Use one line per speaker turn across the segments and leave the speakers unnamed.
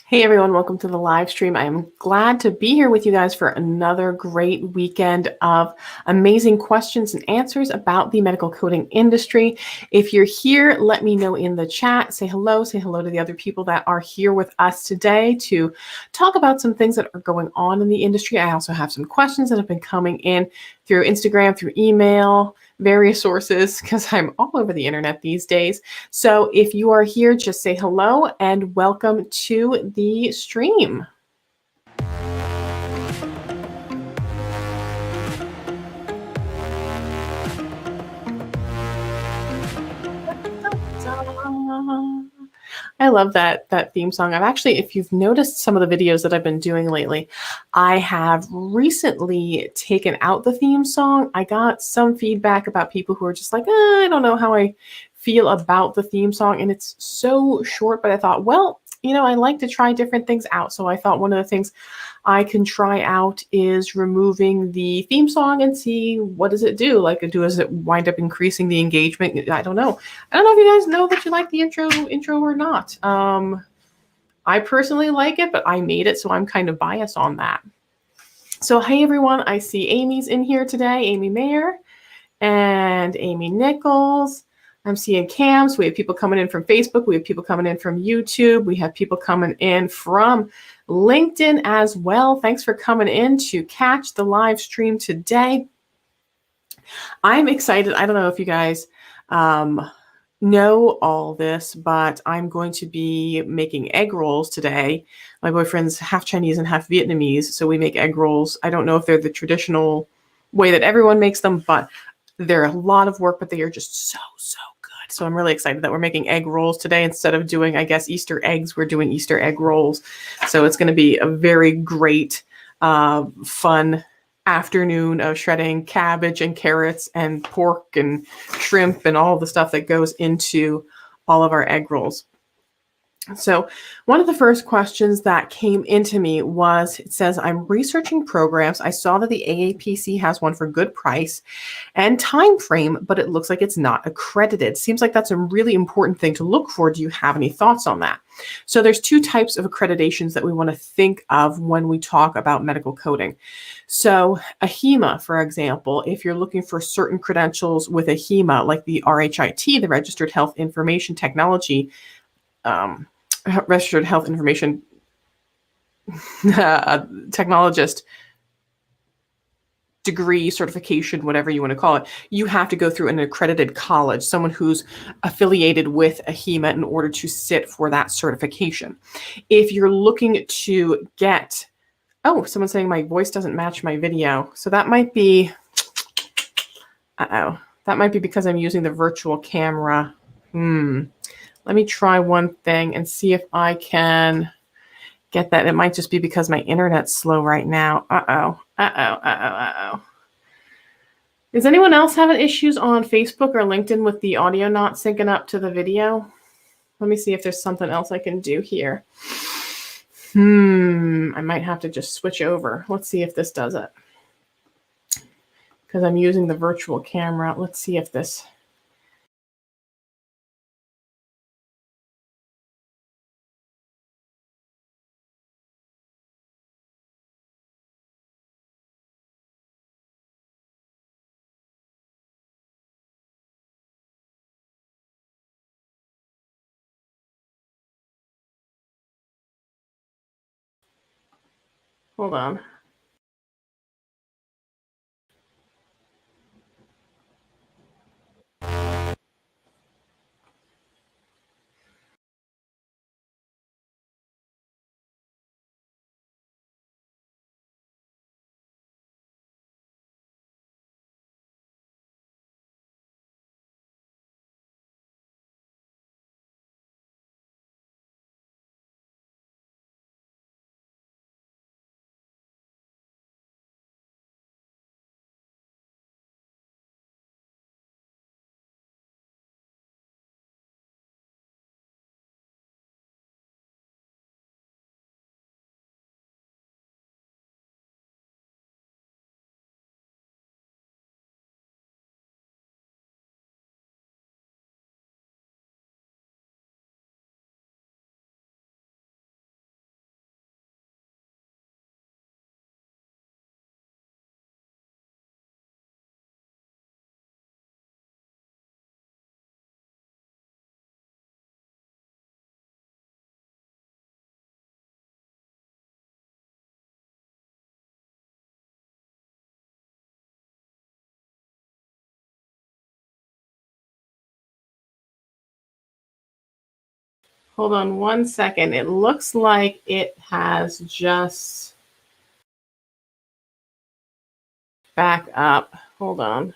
Hey everyone, welcome to the live stream. I am glad to be here with you guys for another great weekend of amazing questions and answers about the medical coding industry. If you're here, let me know in the chat. Say hello to the other people that are here with us today to talk about some things that are going on in the industry. I also have some questions that have been coming in through Instagram, through email, various sources, because I'm all over the internet these days. So if you are here, just say hello and welcome to the stream. I love that theme song. I've actually, if you've noticed some of the videos that I've been doing lately, I have recently taken out the theme song. I got some feedback about people who are just like, I don't know how I feel about the theme song. And it's so short, but I thought, well, I like to try different things out. So I thought one of the things I can try out is removing the theme song and see what does it do? Does it wind up increasing the engagement? I don't know. I don't know if you guys know that you like the intro or not. I personally like it, but I made it, so I'm kind of biased on that. So hey everyone, I see Amy's in here today, Amy Mayer and Amy Nichols. I'm seeing cams. We have people coming in from Facebook. We have people coming in from YouTube. We have people coming in from LinkedIn as well. Thanks for coming in to catch the live stream today. I'm excited. I don't know if you guys know all this, but I'm going to be making egg rolls today. My boyfriend's half Chinese and half Vietnamese, so we make egg rolls. I don't know if they're the traditional way that everyone makes them, but they're a lot of work, but they are just so good. So I'm really excited that we're making egg rolls today. Instead of doing, I guess, Easter eggs, we're doing Easter egg rolls. So it's going to be a very great, fun afternoon of shredding cabbage and carrots and pork and shrimp and all the stuff that goes into all of our egg rolls. So one of the first questions that came into me was, it says, I'm researching programs. I saw that the AAPC has one for good price and time frame, but it looks like it's not accredited. Seems like that's a really important thing to look for. Do you have any thoughts on that? So there's two types of accreditations that we want to think of when we talk about medical coding. So a HEMA, for example, if you're looking for certain credentials with a HEMA, like the RHIT, the Registered Health Information Technology, Registered Health Information Technologist degree, certification, whatever you want to call it, you have to go through an accredited college, someone who's affiliated with a HEMA in order to sit for that certification. If you're looking to get, oh, someone's saying my voice doesn't match my video. So that might be, that might be because I'm using the virtual camera. Let me try one thing and see if I can get that. It might just be because my internet's slow right now. Is anyone else having issues on Facebook or LinkedIn with the audio not syncing up to the video? Let me see if there's something else I can do here. I might have to just switch over. Let's see if this does it. Because I'm using the virtual camera. Let's see if this... Hold on. Hold on one second. It looks like it has just back up. Hold on.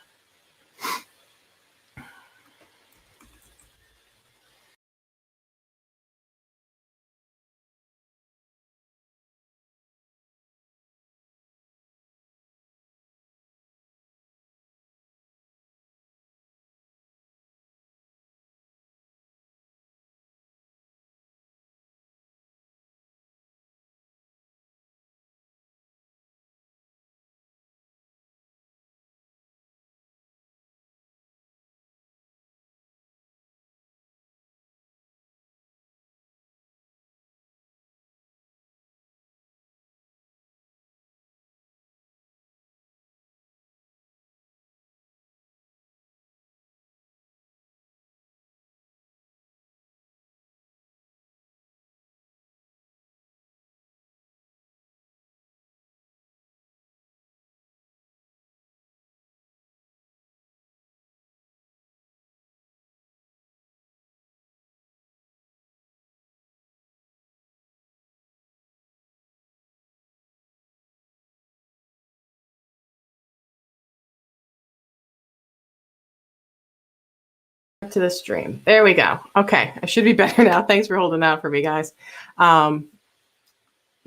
To the stream. There we go. Okay, I should be better now. Thanks for holding out for me, guys. Let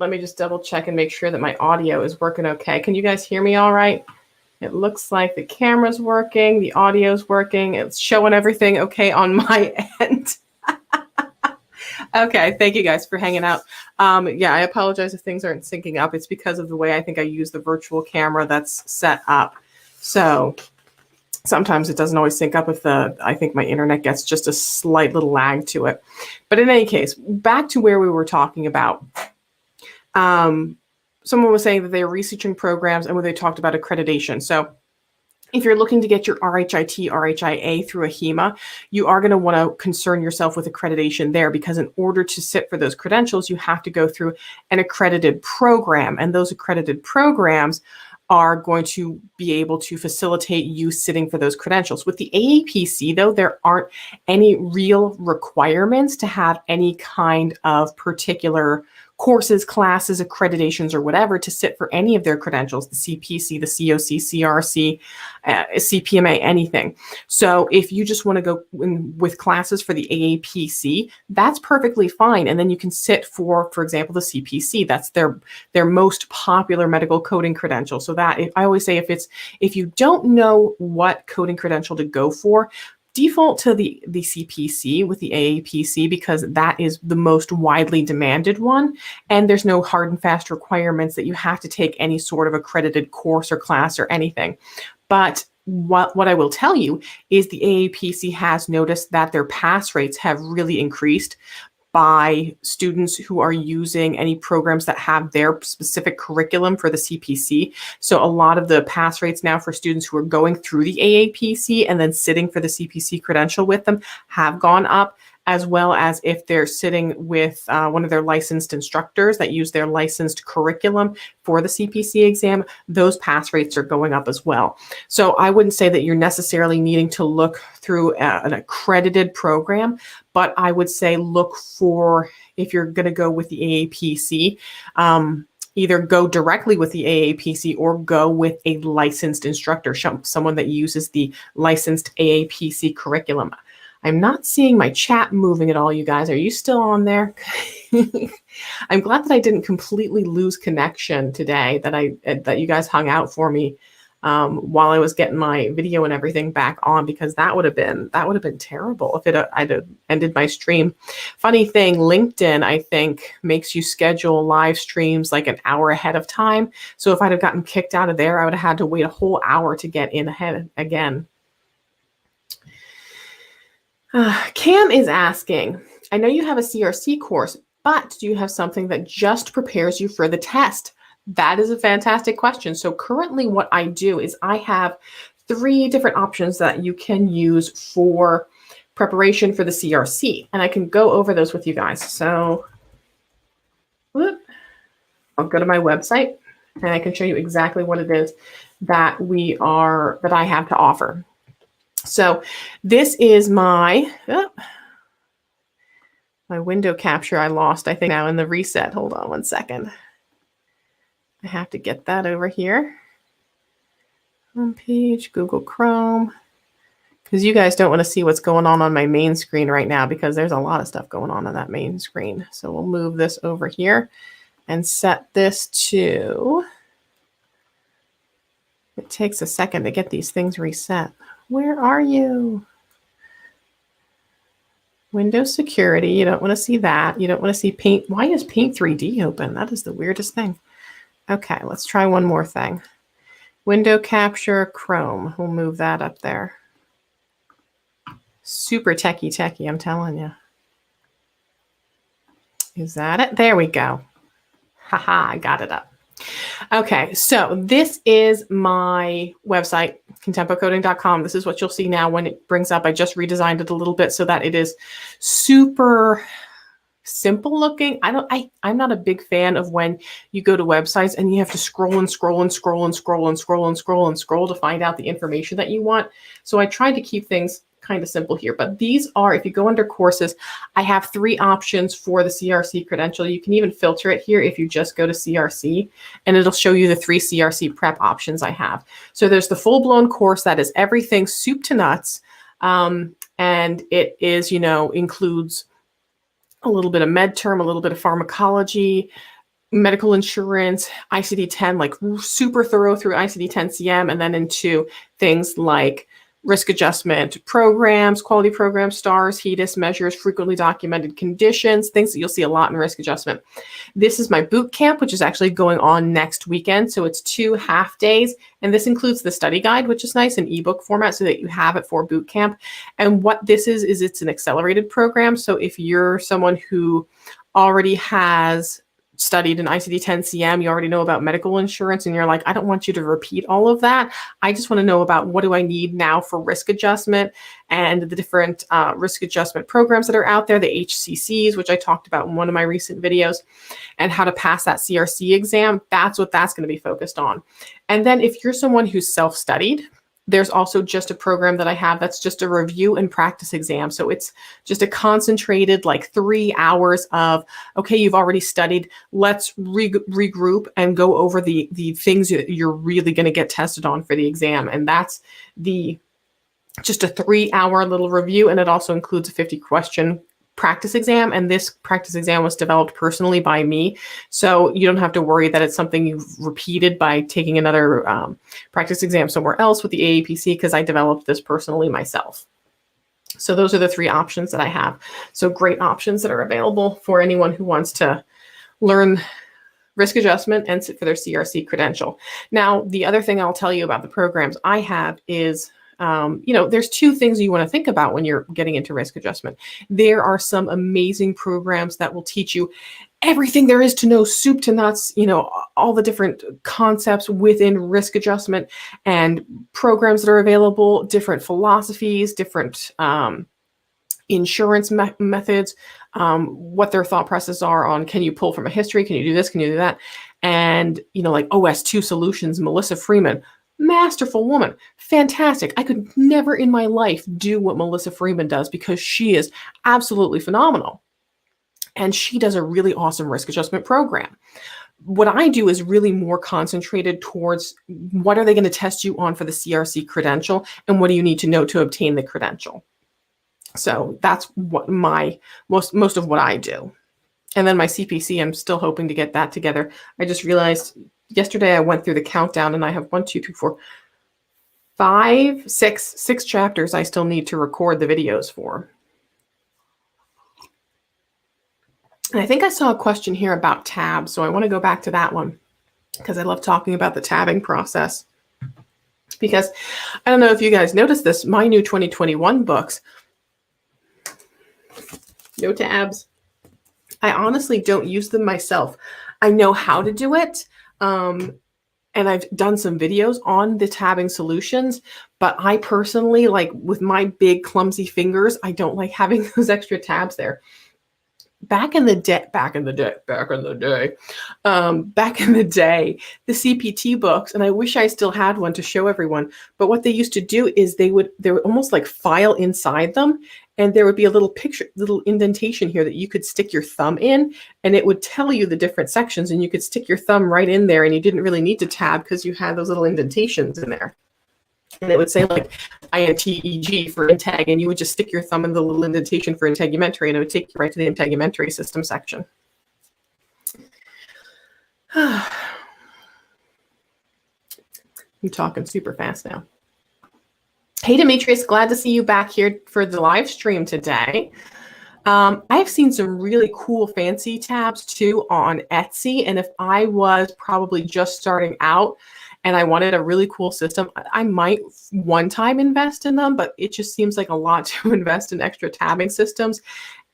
me just double check and make sure that my audio is working okay. Can you guys hear me all right? It looks like the camera's working, the audio's working. It's showing everything okay on my end. Okay, thank you guys for hanging out. Yeah, I apologize if things aren't syncing up. It's because of the way I think I use the virtual camera that's set up. So sometimes it doesn't always sync up with I think my internet gets just a slight little lag to it. But in any case, back to where we were talking about. Someone was saying that they are researching programs and when they talked about accreditation. So if you're looking to get your RHIT, RHIA through a HEMA, you are going to want to concern yourself with accreditation there because in order to sit for those credentials, you have to go through an accredited program. And those accredited programs are going to be able to facilitate you sitting for those credentials. With the AAPC, though, there aren't any real requirements to have any kind of particular courses, classes, accreditations, or whatever to sit for any of their credentials, the CPC, the COC, CRC, CPMA, anything. So if you just want to go with classes for the AAPC, that's perfectly fine. And then you can sit for example, the CPC. That's their most popular medical coding credential. So that I always say if you don't know what coding credential to go for, default to the CPC with the AAPC because that is the most widely demanded one. And there's no hard and fast requirements that you have to take any sort of accredited course or class or anything. But what I will tell you is the AAPC has noticed that their pass rates have really increased by students who are using any programs that have their specific curriculum for the CPC. So a lot of the pass rates now for students who are going through the AAPC and then sitting for the CPC credential with them have gone up, as well as if they're sitting with one of their licensed instructors that use their licensed curriculum for the CPC exam, those pass rates are going up as well. So I wouldn't say that you're necessarily needing to look through an accredited program, but I would say look for, if you're going to go with the AAPC, either go directly with the AAPC or go with a licensed instructor, someone that uses the licensed AAPC curriculum. I'm not seeing my chat moving at all, you guys. Are you still on there? I'm glad that I didn't completely lose connection today, that you guys hung out for me while I was getting my video and everything back on, because that would have been terrible if I'd have ended my stream. Funny thing, LinkedIn, I think, makes you schedule live streams like an hour ahead of time. So if I'd have gotten kicked out of there, I would have had to wait a whole hour to get in ahead again. Cam is asking, I know you have a CRC course, but do you have something that just prepares you for the test? That is a fantastic question. So currently what I do is I have 3 different options that you can use for preparation for the CRC, and I can go over those with you guys. So I'll go to my website and I can show you exactly what it is that I have to offer. So this is my, My window capture I lost, I think, now in the reset. Hold on one second. I have to get that over here. Homepage, Google Chrome. Because you guys don't want to see what's going on my main screen right now because there's a lot of stuff going on that main screen. So we'll move this over here and set this to, it takes a second to get these things reset. Where are you? Windows security, you don't want to see that. You don't want to see Paint. Why is Paint 3D open? That is the weirdest thing. Okay, let's try one more thing. Window capture, Chrome. We'll move that up there. Super techie, I'm telling you. Is that it? There we go. Haha, I got it up. Okay, so this is my website, contempocoding.com. This is what you'll see now when it brings up. I just redesigned it a little bit so that it is super simple looking. I'm not a big fan of when you go to websites and you have to scroll and scroll and scroll and scroll and scroll and scroll and scroll to find out the information that you want. So I tried to keep things kind of simple here, but these are, if you go under courses, I have 3 options for the CRC credential. You can even filter it here if you just go to CRC, and it'll show you the 3 CRC prep options I have. So there's the full-blown course that is everything soup to nuts, and it is, includes a little bit of med term, a little bit of pharmacology, medical insurance, ICD-10, like super thorough through ICD-10 CM, and then into things like risk adjustment programs, quality programs, stars, HEDIS measures, frequently documented conditions, things that you'll see a lot in risk adjustment. This is my boot camp, which is actually going on next weekend. So it's 2 half days. And this includes the study guide, which is nice in ebook format so that you have it for boot camp. And what this is it's an accelerated program. So if you're someone who already has studied an ICD-10 CM, you already know about medical insurance, and you're like, I don't want you to repeat all of that. I just want to know about what do I need now for risk adjustment and the different risk adjustment programs that are out there, the HCCs, which I talked about in one of my recent videos, and how to pass that CRC exam. That's what that's going to be focused on. And then if you're someone who's self-studied, there's also just a program that I have that's just a review and practice exam. So it's just a concentrated like 3 hours of, okay, you've already studied, let's regroup and go over the things that you're really going to get tested on for the exam. And that's just a 3-hour little review. And it also includes a 50-question practice exam. And this practice exam was developed personally by me. So you don't have to worry that it's something you've repeated by taking another practice exam somewhere else with the AAPC, because I developed this personally myself. So those are the 3 options that I have. So great options that are available for anyone who wants to learn risk adjustment and sit for their CRC credential. Now, the other thing I'll tell you about the programs I have is there's 2 things you want to think about when you're getting into risk adjustment. There are some amazing programs that will teach you everything there is to know, soup to nuts, all the different concepts within risk adjustment and programs that are available, different philosophies, different insurance methods, what their thought processes are on, can you pull from a history? Can you do this? Can you do that? And, like OS2 Solutions, Melissa Freeman, masterful woman, fantastic. I could never in my life do what Melissa Freeman does because she is absolutely phenomenal. And she does a really awesome risk adjustment program. What I do is really more concentrated towards what are they going to test you on for the CRC credential and what do you need to know to obtain the credential. So that's what my most of what I do. And then my CPC, I'm still hoping to get that together. I just realized yesterday I went through the countdown and I have 1, 2, 3, 4, 5, 6 chapters I still need to record the videos for. And I think I saw a question here about tabs, so I want to go back to that one because I love talking about the tabbing process. Because I don't know if you guys noticed this, my new 2021 books, no tabs. I honestly don't use them myself. I know how to do it. And I've done some videos on the tabbing solutions, but I personally, like with my big clumsy fingers, I don't like having those extra tabs there. Back in the day, the CPT books, and I wish I still had one to show everyone, but what they used to do is they would almost like file inside them and there would be a little little indentation here that you could stick your thumb in, and it would tell you the different sections, and you could stick your thumb right in there, and you didn't really need to tab because you had those little indentations in there. And it would say like INTEG for INTEG, and you would just stick your thumb in the little indentation for integumentary, and it would take you right to the integumentary system section. I'm talking super fast now. Hey, Demetrius, glad to see you back here for the live stream today. I've seen some really cool fancy tabs too on Etsy. And if I was probably just starting out and I wanted a really cool system, I might one time invest in them, but it just seems like a lot to invest in extra tabbing systems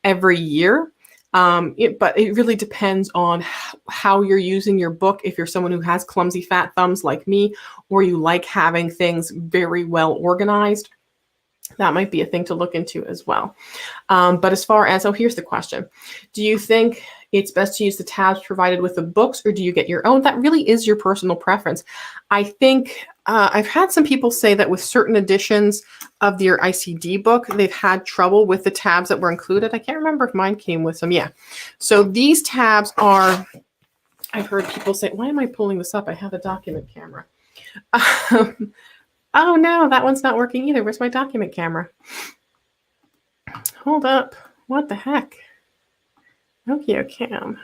every year. But it really depends on how you're using your book. If you're someone who has clumsy fat thumbs like me, or you like having things very well organized, that might be a thing to look into as well. But as far as, oh, here's the question. Do you think it's best to use the tabs provided with the books, or do you get your own? That really is your personal preference. I think I've had some people say that with certain editions of their ICD book, they've had trouble with the tabs that were included. I can't remember if mine came with some. Yeah. So these tabs are, I've heard people say, why am I pulling this up? I have a document camera. Oh no, that one's not working either. Where's my document camera? Hold up. What the heck? Okay, cam.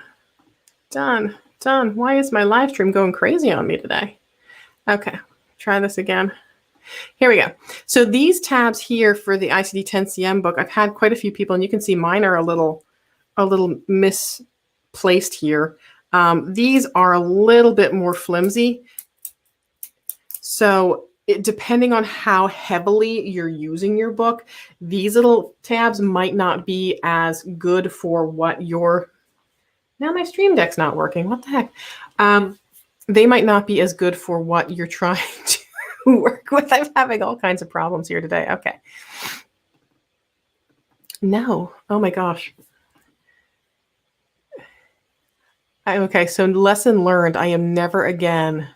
Done. Why is my live stream going crazy on me today? Okay, try this again. Here we go. So these tabs here for the ICD-10-CM book, I've had quite a few people, and you can see mine are a little misplaced here. These are a little bit more flimsy. So depending on how heavily you're using your book, these little tabs might not be as good for what your, now my Stream Deck's not working. What the heck? They might not be as good for what you're trying to work with. I'm having all kinds of problems here today. Okay. No. Oh my gosh. Okay, so lesson learned. I am never again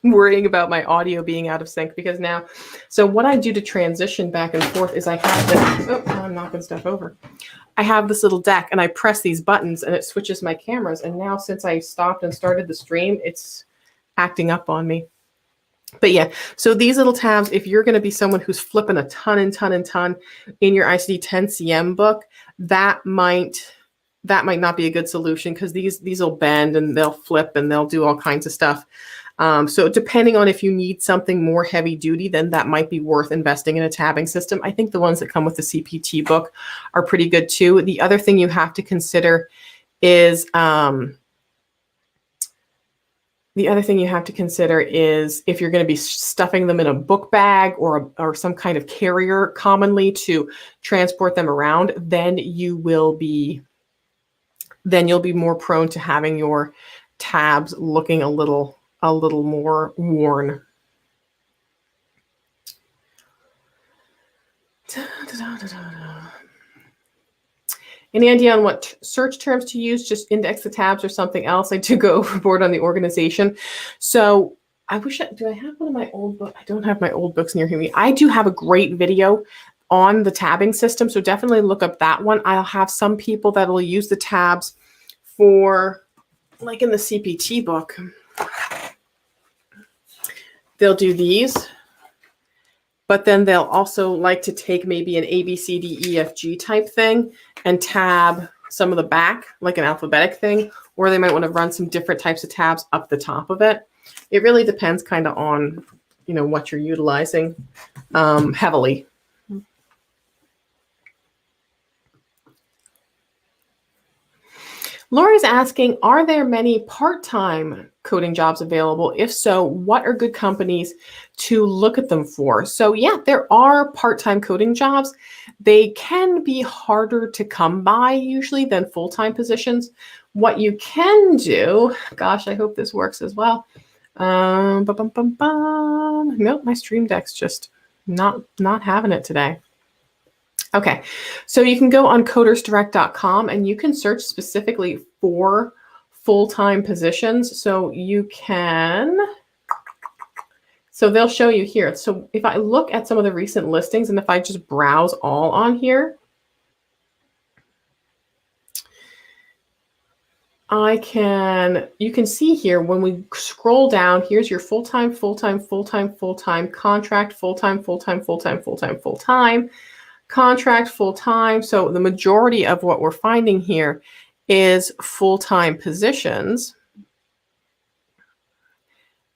worrying about my audio being out of sync, because now, so what I do to transition back and forth is I have this, oh, I'm knocking stuff over. I have this little deck and I press these buttons and it switches my cameras. And now since I stopped and started the stream, it's acting up on me. But yeah, so these little tabs, if you're going to be someone who's flipping a ton in your ICD-10-CM book, that might not be a good solution, because these will bend and they'll flip and they'll do all kinds of stuff. So depending on if you need something more heavy duty, then that might be worth investing in a tabbing system. I think the ones that come with the CPT book are pretty good too. The other thing you have to consider is if you're going to be stuffing them in a book bag or some kind of carrier commonly to transport them around, then you'll be more prone to having your tabs looking a little more worn. Any idea on what search terms to use? Just index the tabs or something else? I do go overboard on the organization. So I wish do I have one of my old books? I don't have my old books near me. I do have a great video on the tabbing system, so definitely look up that one. I'll have some people that will use the tabs for, like in the CPT book, they'll do these, but then they'll also like to take maybe an A, B, C, D, E, F, G type thing and tab some of the back, like an alphabetic thing, or they might want to run some different types of tabs up the top of it. It really depends kind of on, what you're utilizing heavily. Lori's asking, are there many part-time coding jobs available? If so, what are good companies to look at them for? So yeah, there are part-time coding jobs. They can be harder to come by usually than full-time positions. What you can do, gosh, I hope this works as well. Nope, my Stream Deck's just not having it today. Okay, so you can go on codersdirect.com and you can search specifically for full-time positions. So you can So they'll show you here. So if I look at some of the recent listings and if I just browse all on here, you can see here when we scroll down, here's your full-time, full-time, full-time, full-time, contract, full-time, full-time, full-time, full-time, full-time, contract, full-time. So the majority of what we're finding here is full-time positions.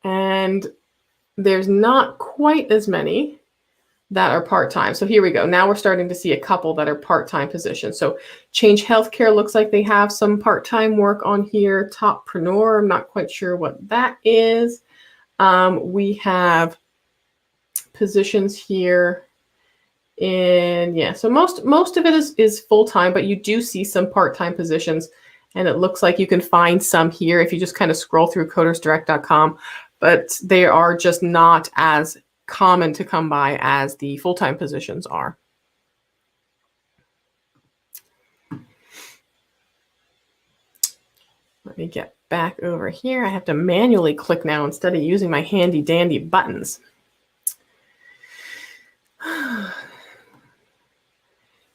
And there's not quite as many that are part-time. So here we go. Now we're starting to see a couple that are part-time positions. So Change Healthcare looks like they have some part-time work on here. Toppreneur, I'm not quite sure what that is. We have positions here in, yeah, so most of it is full-time, but you do see some part-time positions, and it looks like you can find some here if you just kind of scroll through codersdirect.com, but they are just not as common to come by as the full-time positions are. Let me get back over here. I have to manually click now instead of using my handy dandy buttons.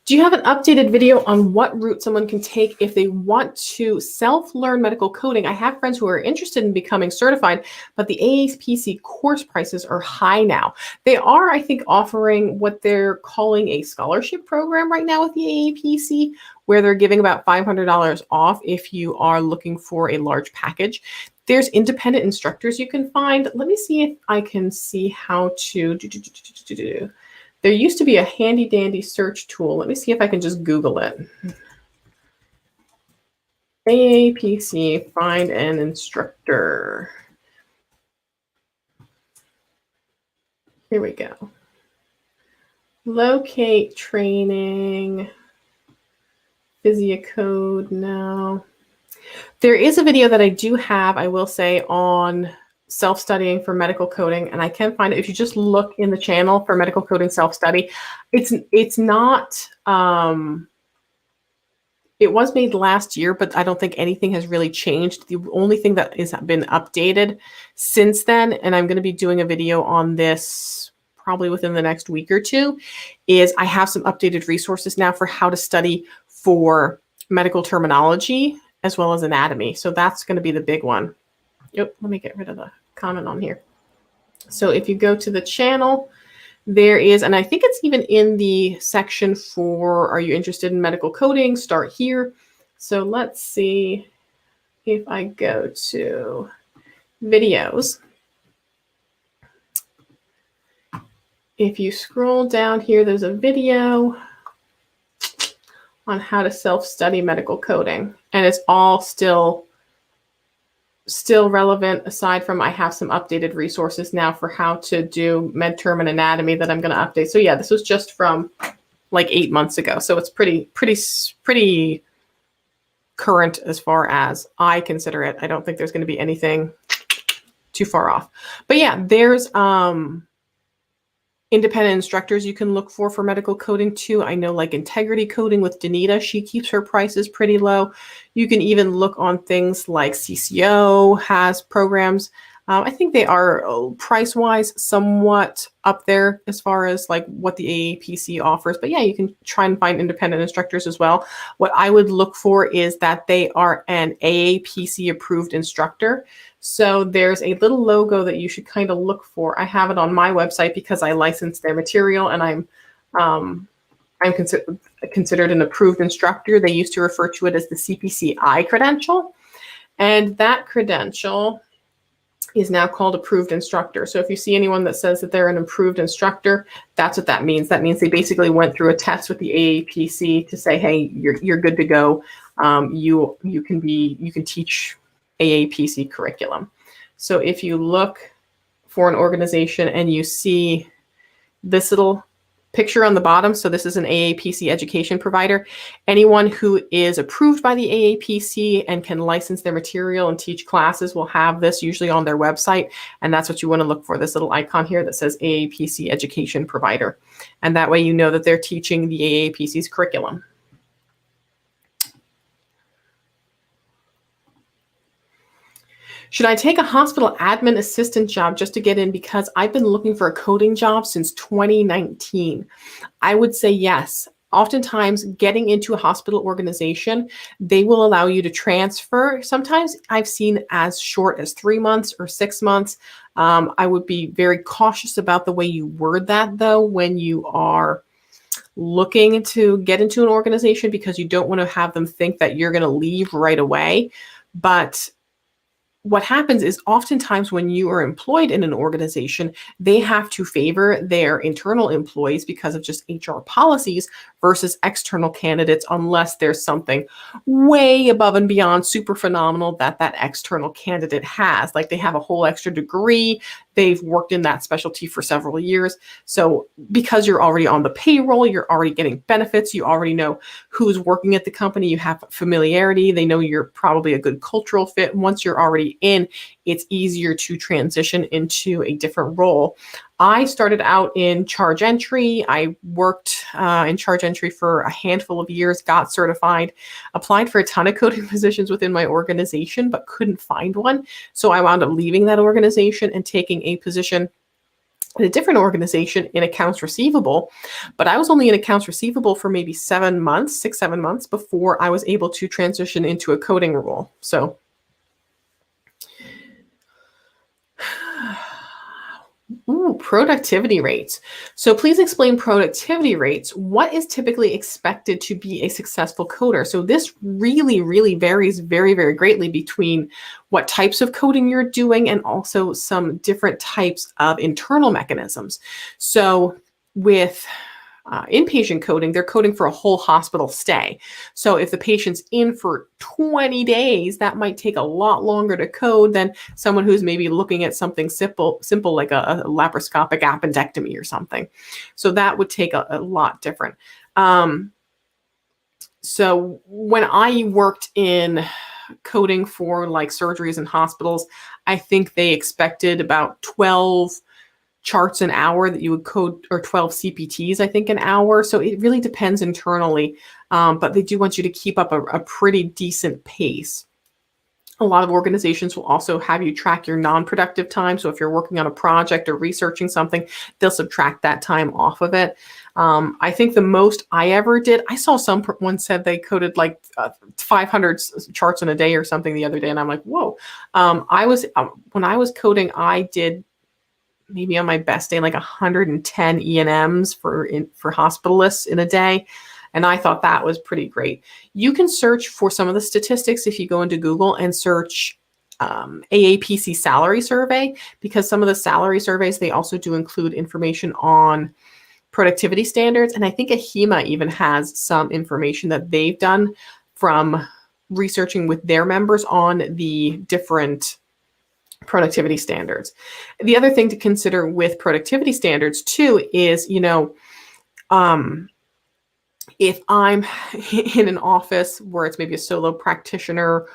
Do you have an updated video on what route someone can take if they want to self-learn medical coding? I have friends who are interested in becoming certified, but the AAPC course prices are high now. They are, I think, offering what they're calling a scholarship program right now with the AAPC, where they're giving about $500 off if you are looking for a large package. There's independent instructors you can find. Let me see if I can see how to do. There used to be a handy dandy search tool. Let me see if I can just Google it. AAPC, find an instructor. Here we go. Locate training. PhysiaCode, no. There is a video that I do have, I will say, on self-studying for medical coding, and I can find it if you just look in the channel for medical coding self-study. It's not it was made last year, but I don't think anything has really changed. The only thing that has been updated since then, and I'm going to be doing a video on this probably within the next week or two, is I have some updated resources now for how to study for medical terminology as well as anatomy. So that's going to be the big one. Yep, let me get rid of the comment on here. So if you go to the channel, there is, and I think it's even in the section for, are you interested in medical coding? Start here. So let's see if I go to videos. If you scroll down here, there's a video on how to self-study medical coding, and it's all still relevant, aside from I have some updated resources now for how to do med term and anatomy that I'm going to update. So yeah, this was just from like 8 months ago. So it's pretty current as far as I consider it. I don't think there's going to be anything too far off. But yeah, there's independent instructors you can look for medical coding too. I know like Integrity Coding with Danita, she keeps her prices pretty low. You can even look on things like CCO has programs. I think they are price-wise somewhat up there as far as like what the AAPC offers. But yeah, you can try and find independent instructors as well. What I would look for is that they are an AAPC approved instructor. So there's a little logo that you should kind of look for. I have it on my website because I license their material, and I'm considered an approved instructor. They used to refer to it as the CPCI credential, and that credential is now called approved instructor. So if you see anyone that says that they're an approved instructor, that's what that means. That means they basically went through a test with the AAPC to say, hey, you're good to go. You can teach AAPC curriculum. So if you look for an organization and you see this little picture on the bottom, so this is an AAPC education provider. Anyone who is approved by the AAPC and can license their material and teach classes will have this usually on their website. And that's what you want to look for, this little icon here that says AAPC education provider. And that way you know that they're teaching the AAPC's curriculum. Should I take a hospital admin assistant job just to get in because I've been looking for a coding job since 2019? I would say yes. Oftentimes, getting into a hospital organization, they will allow you to transfer. Sometimes I've seen as short as 3 months or 6 months. I would be very cautious about the way you word that, though, when you are looking to get into an organization, because you don't want to have them think that you're going to leave right away. But what happens is oftentimes when you are employed in an organization, they have to favor their internal employees because of just HR policies versus external candidates, unless there's something way above and beyond super phenomenal that that external candidate has. Like they have a whole extra degree, they've worked in that specialty for several years. So because you're already on the payroll, you're already getting benefits, you already know who's working at the company, you have familiarity, they know you're probably a good cultural fit. Once you're already in, it's easier to transition into a different role. I started out in charge entry. I worked in charge entry for a handful of years, got certified, applied for a ton of coding positions within my organization, but couldn't find one. So I wound up leaving that organization and taking a position in a different organization in accounts receivable. But I was only in accounts receivable for maybe 7 months, 6-7 months before I was able to transition into a coding role. So productivity rates. So please explain productivity rates. What is typically expected to be a successful coder? So this really, really varies very, very greatly between what types of coding you're doing and also some different types of internal mechanisms. So with inpatient coding, they're coding for a whole hospital stay. So if the patient's in for 20 days, that might take a lot longer to code than someone who's maybe looking at something simple like a laparoscopic appendectomy or something. So that would take a lot different. So when I worked in coding for like surgeries in hospitals, I think they expected about 12 charts an hour that you would code, or 12 CPTs, I think, an hour. So it really depends internally, but they do want you to keep up a pretty decent pace. A lot of organizations will also have you track your non-productive time. So if you're working on a project or researching something, they'll subtract that time off of it. I think the most I ever did, I saw someone said they coded like 500 charts in a day or something the other day. And I'm like, whoa. When I was coding, I did maybe on my best day, like 110 E&Ms for hospitalists in a day. And I thought that was pretty great. You can search for some of the statistics if you go into Google and search AAPC salary survey, because some of the salary surveys, they also do include information on productivity standards. And I think AHIMA even has some information that they've done from researching with their members on the different productivity standards. The other thing to consider with productivity standards too is, if I'm in an office where it's maybe a solo practitioner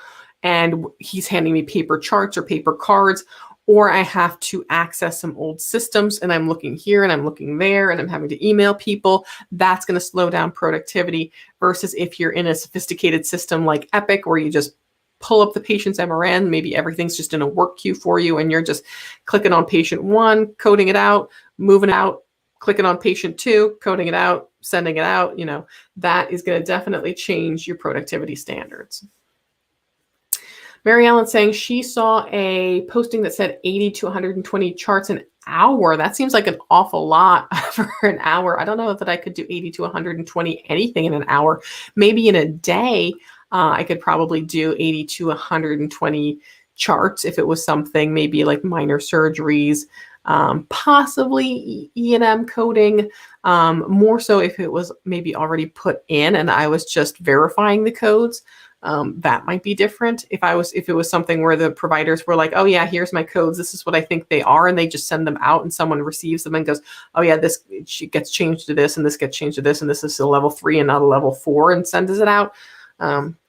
and he's handing me paper charts or paper cards, or I have to access some old systems and I'm looking here and I'm looking there and I'm having to email people, that's going to slow down productivity, versus if you're in a sophisticated system like Epic, where you just pull up the patient's MRN, maybe everything's just in a work queue for you and you're just clicking on patient 1, coding it out, moving out, clicking on patient 2, coding it out, sending it out, that is going to definitely change your productivity standards. Mary Ellen saying she saw a posting that said 80 to 120 charts an hour. That seems like an awful lot for an hour. I don't know that I could do 80 to 120 anything in an hour. Maybe in a day, I could probably do 80 to 120 charts if it was something maybe like minor surgeries, possibly E&M coding, more so if it was maybe already put in and I was just verifying the codes. That might be different. If it was something where the providers were like, oh yeah, here's my codes, this is what I think they are, and they just send them out and someone receives them and goes, oh yeah, this gets changed to this and this gets changed to this and this is a level 3 and not a level 4, and sends it out.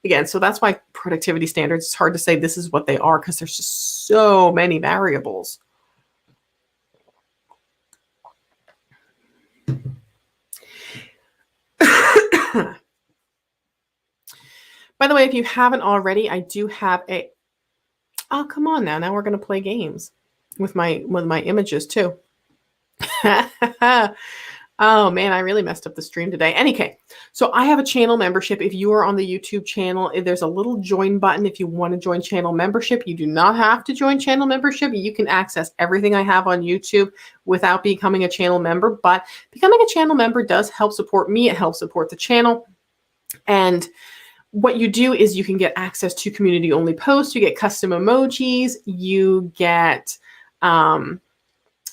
Again, so that's why productivity standards, it's hard to say this is what they are because there's just so many variables. By the way, if you haven't already, I do have Oh, come on now. Now we're going to play games with my images too. Oh man, I really messed up the stream today. Anyway, so I have a channel membership. If you are on the YouTube channel, there's a little join button if you want to join channel membership. You do not have to join channel membership. You can access everything I have on YouTube without becoming a channel member, but becoming a channel member does help support me. It helps support the channel. And what you do is you can get access to community only posts, you get custom emojis, you get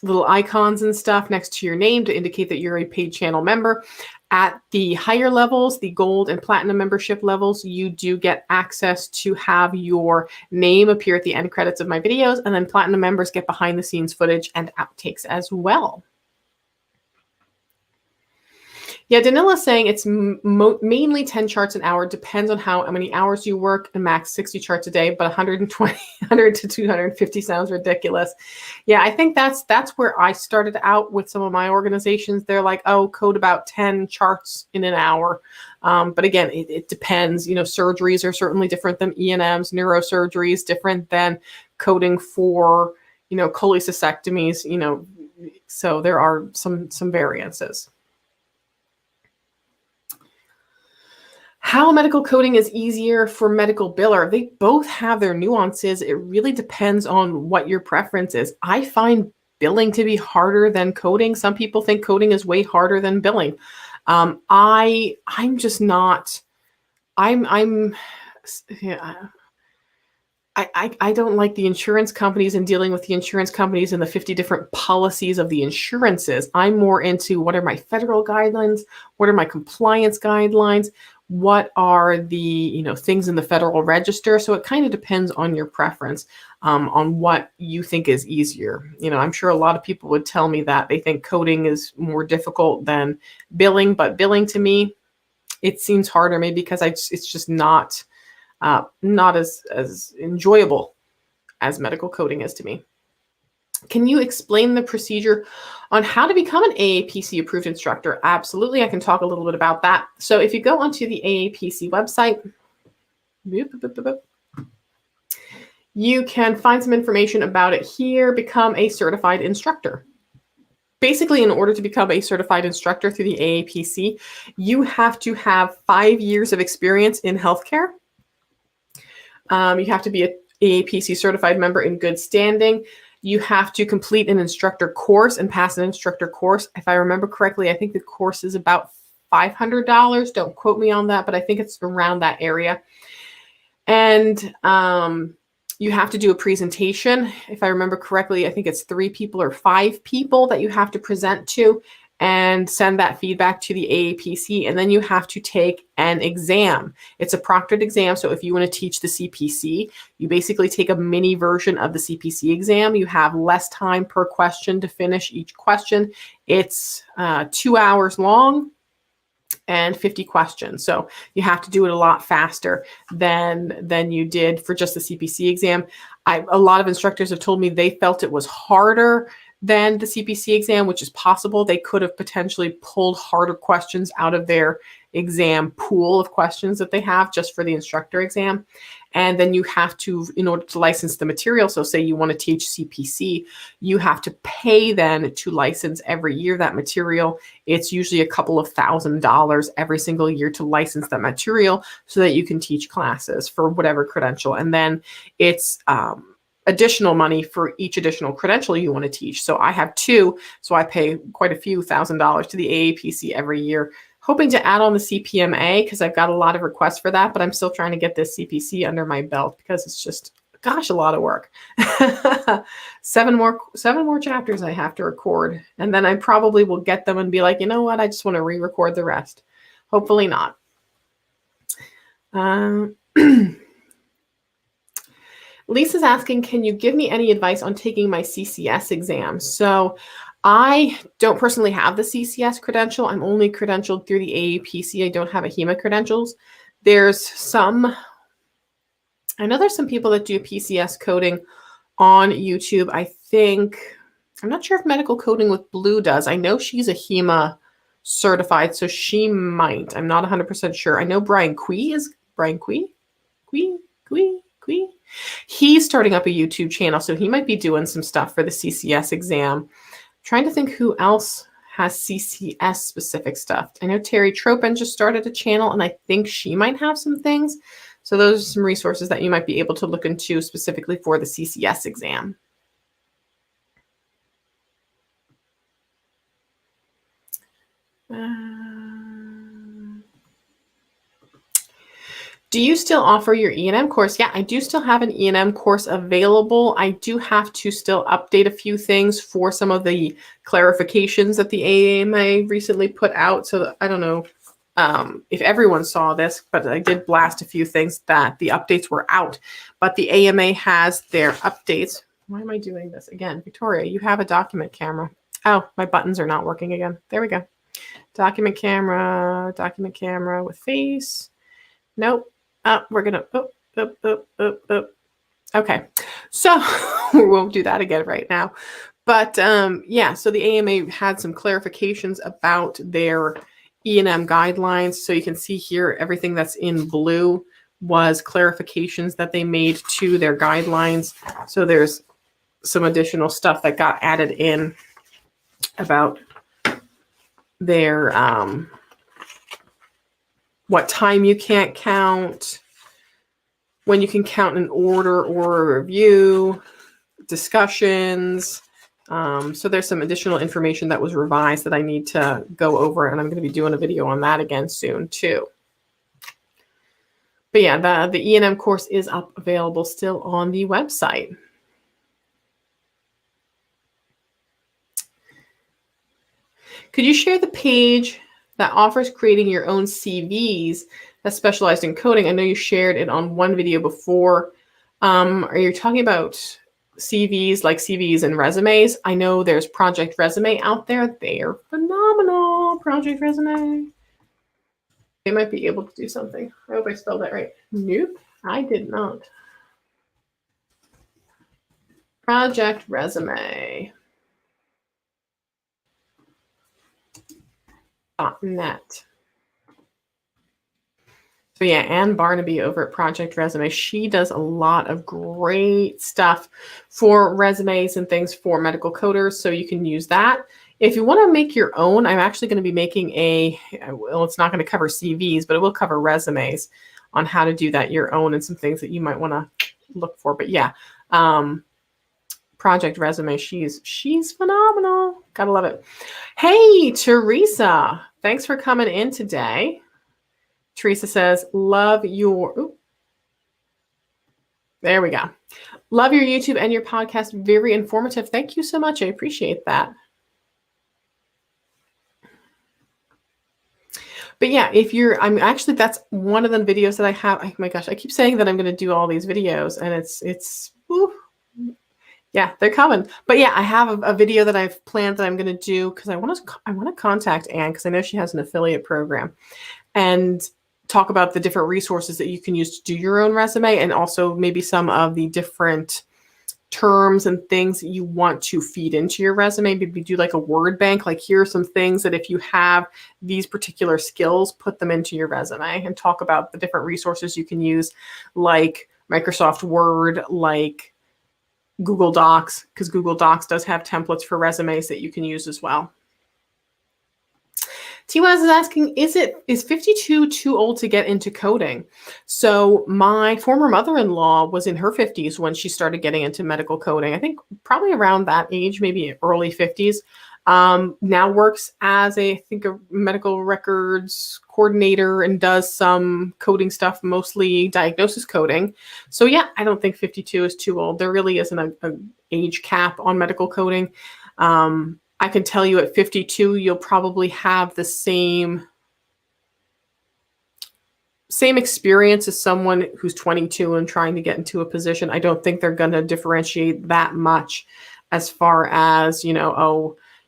little icons and stuff next to your name to indicate that you're a paid channel member. At the higher levels, the gold and platinum membership levels, you do get access to have your name appear at the end credits of my videos, and then platinum members get behind the scenes footage and outtakes as well. Yeah, Danila's saying it's mainly 10 charts an hour. Depends on how many hours you work, and max 60 charts a day, but 100 to 250 sounds ridiculous. Yeah, I think that's where I started out with some of my organizations. They're like, oh, code about 10 charts in an hour. But again, it depends. You know, surgeries are certainly different than E&Ms, neurosurgery is different than coding for, you know, cholecystectomies, you know, so there are some variances. How medical coding is easier for medical biller. They both have their nuances. It really depends on what your preference is. I find billing to be harder than coding. Some people think coding is way harder than billing. I'm just not. I don't like the insurance companies and dealing with the insurance companies and the 50 different policies of the insurances. I'm more into what are my federal guidelines? What are my compliance guidelines? What are the, you know, things in the Federal Register? So it kind of depends on your preference, on what you think is easier. You know, I'm sure a lot of people would tell me that they think coding is more difficult than billing, but billing to me, it seems harder, maybe because it's just not as enjoyable as medical coding is to me. Can you explain the procedure on how to become an AAPC approved instructor? Absolutely, I can talk a little bit about that. So if you go onto the AAPC website, you can find some information about it here. Become a certified instructor. Basically, in order to become a certified instructor through the AAPC, you have to have 5 years of experience in healthcare. You have to be an AAPC certified member in good standing. You have to complete an instructor course and pass an instructor course. If I remember correctly, I think the course is about $500. Don't quote me on that, but I think it's around that area. And you have to do a presentation. If I remember correctly, I think it's 3 people or 5 people that you have to present to and send that feedback to the AAPC. And then you have to take an exam. It's a proctored exam. So if you want to teach the CPC, you basically take a mini version of the CPC exam. You have less time per question to finish each question. It's 2 hours long and 50 questions. So you have to do it a lot faster than you did for just the CPC exam. A lot of instructors have told me they felt it was harder than the CPC exam, which is possible. They could have potentially pulled harder questions out of their exam pool of questions that they have just for the instructor exam. And then you have to, in order to license the material, so say you want to teach CPC, you have to pay then to license every year that material. It's usually a couple of $1,000s every single year to license that material so that you can teach classes for whatever credential. And then it's additional money for each additional credential you want to teach. So I have 2, so I pay quite a few $1,000s to the AAPC every year, hoping to add on the CPMA because I've got a lot of requests for that, but I'm still trying to get this CPC under my belt because it's just, gosh, a lot of work. 7 more chapters I have to record, and then I probably will get them and be like, you know what, I just want to re-record the rest. Hopefully not. Lisa's asking, can you give me any advice on taking my CCS exam? So I don't personally have the CCS credential. I'm only credentialed through the AAPC. I don't have a HEMA credentials. I know there's some people that do PCS coding on YouTube. I'm not sure if medical coding with Blue does. I know she's a HEMA certified, so she might. I'm not 100% sure. I know Brian Quee is, Brian Quee? He's starting up a YouTube channel, so he might be doing some stuff for the CCS exam. Trying to think who else has CCS specific stuff. I know Terry Tropin just started a channel, and I think she might have some things. So those are some resources that you might be able to look into specifically for the CCS exam. Do you still offer your E&M course? Yeah, I do still have an E&M course available. I do have to still update a few things for some of the clarifications that the AAMA recently put out. So I don't know if everyone saw this, but I did blast a few things that the updates were out. But the AMA has their updates. Why am I doing this again? Victoria, you have a document camera. Oh, my buttons are not working again. There we go. Document camera with face. Nope. We're going to, okay. So we won't do that again right now. But yeah, so the AMA had some clarifications about their E&M guidelines. So you can see here, everything that's in blue was clarifications that they made to their guidelines. So there's some additional stuff that got added in about their what time you can't count, when you can count an order or a review, discussions. So there's some additional information that was revised that I need to go over, and I'm going to be doing a video on that again soon too. But yeah, the E&M course is up available still on the website. Could you share the page that offers creating your own CVs that's specialized in coding? I know you shared it on one video before. Are you talking about CVs, like CVs and resumes? I know there's Project Resume out there. They are phenomenal. Project Resume. They might be able to do something. I hope I spelled that right. Nope, I did not. Project Resume. .net. So yeah, Ann Barnaby over at Project Resume, she does a lot of great stuff for resumes and things for medical coders, so you can use that. If you want to make your own, I'm actually going to be making well, it's not going to cover CVs, but it will cover resumes on how to do that your own and some things that you might want to look for. But yeah, Project Resume, she's phenomenal. Gotta love it. Hey, Teresa, thanks for coming in today. Teresa says, love your, there we go. Love your YouTube and your podcast. Very informative. Thank you so much. I appreciate that. But yeah, if you're, actually, that's one of the videos that I have. Oh my gosh, I keep saying that I'm going to do all these videos, and it's, woo. Yeah, they're coming. But yeah, I have a video that I've planned that I'm going to do because I want to contact Anne because I know she has an affiliate program, and talk about the different resources that you can use to do your own resume, and also maybe some of the different terms and things that you want to feed into your resume. Maybe do like a word bank, like here are some things that if you have these particular skills, put them into your resume, and talk about the different resources you can use, like Microsoft Word, like Google Docs, because Google Docs does have templates for resumes that you can use as well. T-Waz is asking, is 52 too old to get into coding? So my former mother-in-law was in her 50s when she started getting into medical coding. I think probably around that age, maybe early 50s. Now works as a medical records coordinator and does some coding stuff, mostly diagnosis coding. So yeah, I don't think 52 is too old. There really isn't an age cap on medical coding. I can tell you at 52, you'll probably have the same experience as someone who's 22 and trying to get into a position. I don't think they're going to differentiate that much as far as, we're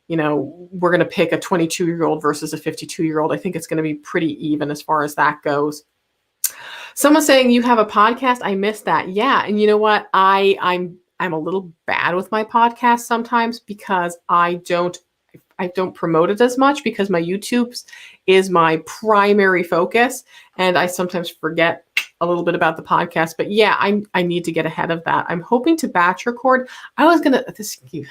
going to pick a 22-year-old versus a 52-year-old. I think it's going to be pretty even as far as that goes. Someone's saying you have a podcast. I missed that. Yeah. And you know what? I'm a little bad with my podcast sometimes because I don't promote it as much because my YouTube is my primary focus. And I sometimes forget a little bit about the podcast. But yeah, I need to get ahead of that. I'm hoping to batch record. I was going to,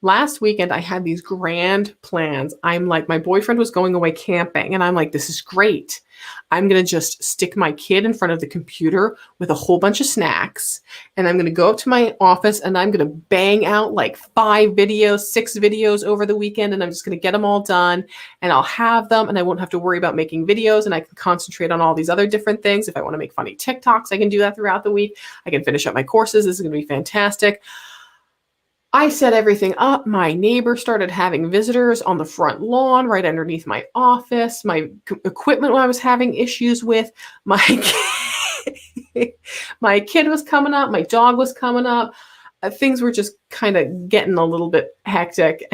last weekend, I had these grand plans. I'm like, my boyfriend was going away camping, and I'm like, this is great. I'm going to just stick my kid in front of the computer with a whole bunch of snacks, and I'm going to go up to my office, and I'm going to bang out like 5 videos, 6 videos over the weekend, and I'm just going to get them all done, and I'll have them, and I won't have to worry about making videos, and I can concentrate on all these other different things. If I want to make funny TikToks, I can do that throughout the week. I can finish up my courses. This is going to be fantastic. I set everything up. My neighbor started having visitors on the front lawn right underneath my office. My equipment I was having issues with. My kid was coming up. My dog was coming up. Things were just kind of getting a little bit hectic.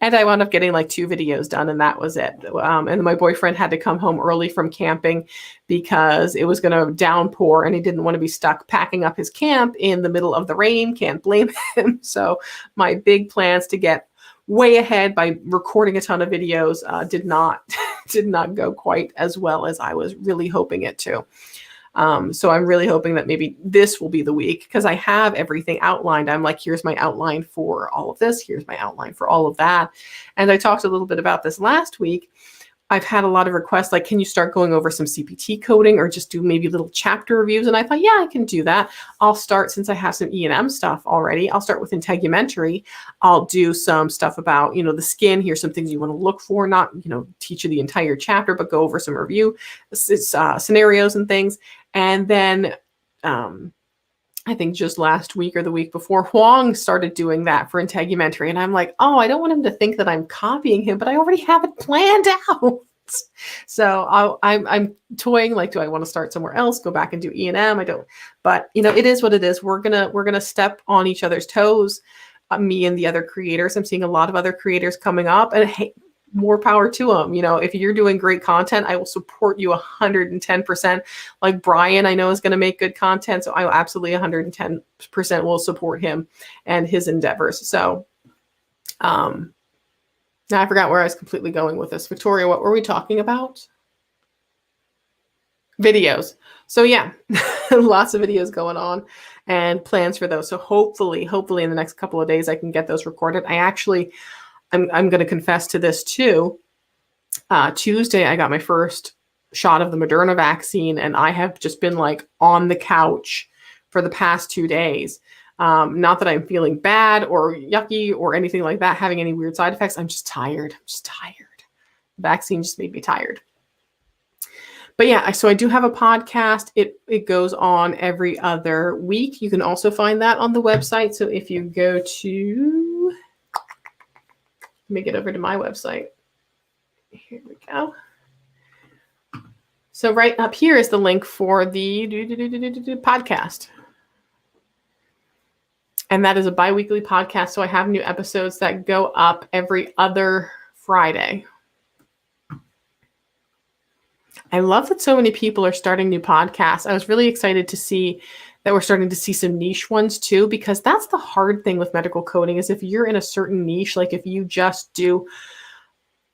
And I wound up getting like 2 videos done, and that was it. And my boyfriend had to come home early from camping because it was going to downpour, and he didn't want to be stuck packing up his camp in the middle of the rain. Can't blame him. So my big plans to get way ahead by recording a ton of videos did not go quite as well as I was really hoping it to. So I'm really hoping that maybe this will be the week, because I have everything outlined. I'm like, here's my outline for all of this. Here's my outline for all of that. And I talked a little bit about this last week. I've had a lot of requests, like, can you start going over some CPT coding or just do maybe little chapter reviews? And I thought, yeah, I can do that. I'll start, since I have some E&M stuff already, I'll start with integumentary. I'll do some stuff about, the skin. Here's some things you want to look for, not, teach you the entire chapter, but go over some review scenarios and things. And then I think just last week or the week before, Huang started doing that for integumentary. And I'm like, oh, I don't want him to think that I'm copying him, but I already have it planned out. So I'm toying, like, do I want to start somewhere else, go back and do E&M? I don't, but it is what it is. We're gonna step on each other's toes, me and the other creators. I'm seeing a lot of other creators coming up, and hey, more power to them. If you're doing great content, I will support you 110%. Like Brian, I know, is going to make good content. So I will absolutely 110% will support him and his endeavors. So now I forgot where I was completely going with this. Victoria, what were we talking about? Videos. So yeah, lots of videos going on and plans for those. So hopefully in the next couple of days, I can get those recorded. I'm going to confess to this too. Tuesday, I got my first shot of the Moderna vaccine, and I have just been like on the couch for the past 2 days. Not that I'm feeling bad or yucky or anything like that, having any weird side effects. I'm just tired. The vaccine just made me tired. But yeah, so I do have a podcast. It goes on every other week. You can also find that on the website. So if you go to... Let me get over to my website. Here we go. So right up here is the link for the podcast. And that is a bi-weekly podcast. So I have new episodes that go up every other Friday. I love that so many people are starting new podcasts. I was really excited to see that we're starting to see some niche ones too, because that's the hard thing with medical coding, is if you're in a certain niche, like if you just do